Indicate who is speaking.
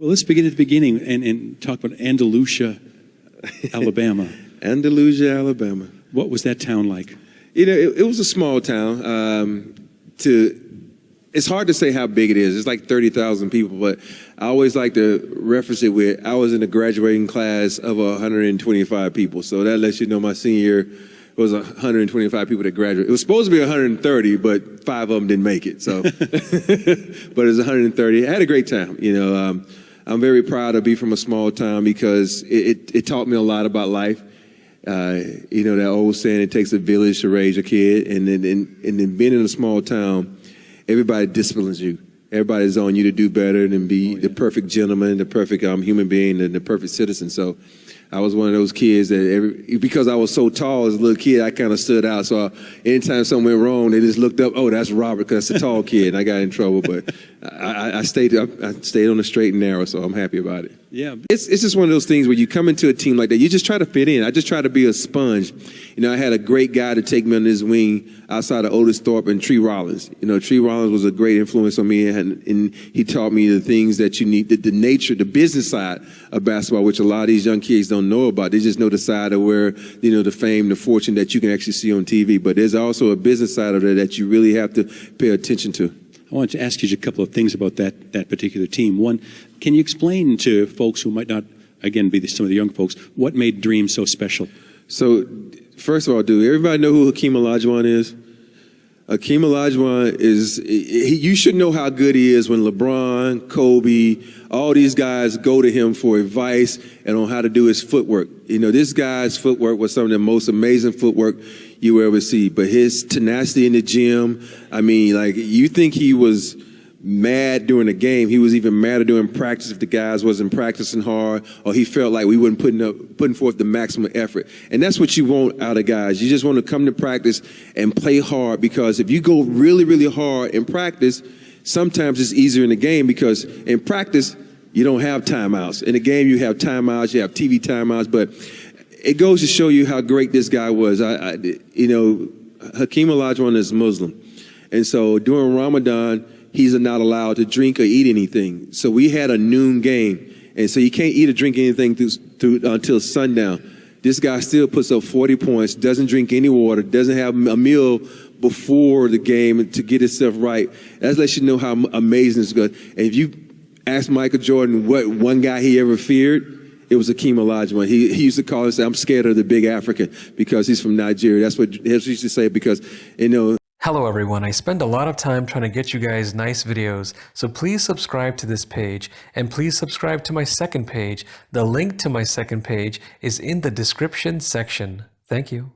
Speaker 1: Well, let's begin at the beginning and talk about Andalusia, Alabama.
Speaker 2: Andalusia, Alabama.
Speaker 1: What was that town like?
Speaker 2: You know, it was a small town. It's hard to say how big it is. It's like 30,000 people, but I always like to reference it with, I was in a graduating class of 125 people. So that lets you know my senior year was 125 people that graduated. It was supposed to be 130, but 5 of them didn't make it. So, but it was 130. I had a great time. You know, I'm very proud to be from a small town because it taught me a lot about life. You know, that old saying, it takes a village to raise a kid. And then being in a small town, everybody disciplines you. Everybody's on you to do better and be the perfect gentleman, the perfect human being, and the perfect citizen. So I was one of those kids that because I was so tall as a little kid, I kind of stood out. So anytime something went wrong, they just looked up, oh, that's Robert, because that's a tall kid. And I got in trouble, but I stayed on the straight and narrow, so I'm happy about it.
Speaker 1: Yeah.
Speaker 2: It's just one of those things where you come into a team like that, you just try to fit in. I just try to be a sponge. You know, I had a great guy to take me under his wing outside of Otis Thorpe and Tree Rollins. You know, Tree Rollins was a great influence on me, and he taught me the things that you need, the nature, the business side of basketball, which a lot of these young kids don't know about. They just know the side of where, you know, the fame, the fortune that you can actually see on TV. But there's also a business side of it that you really have to pay attention to.
Speaker 1: I wanted to ask you a couple of things about that particular team. One, can you explain to folks who might not, again, be some of the young folks, what made Dream so special?
Speaker 2: So, first of all, do everybody know who Hakeem Olajuwon is? Hakeem Olajuwon you should know how good he is when LeBron, Kobe, all these guys go to him for advice and on how to do his footwork. You know, this guy's footwork was some of the most amazing footwork you will ever see. But his tenacity in the gym, I mean, like, you think he was mad during the game. He was even madder during practice if the guys wasn't practicing hard, or he felt like we weren't putting forth the maximum effort. And that's what you want out of guys. You just want to come to practice and play hard, because if you go really, really hard in practice, sometimes it's easier in the game, because in practice, you don't have timeouts. In the game, you have timeouts, you have TV timeouts, but it goes to show you how great this guy was. You know, Hakeem Olajuwon is Muslim. And so during Ramadan, he's not allowed to drink or eat anything. So we had a noon game. And so you can't eat or drink anything until sundown. This guy still puts up 40 points, doesn't drink any water, doesn't have a meal before the game to get himself right. That lets you know how amazing this goes. And if you ask Michael Jordan what one guy he ever feared, it was Hakeem Olajuwon. He used to call us, I'm scared of the big African, because he's from Nigeria. That's what he used to say, because, you know.
Speaker 3: Hello everyone, I spend a lot of time trying to get you guys nice videos, so please subscribe to this page, and please subscribe to my second page. The link to my second page is in the description section. Thank you.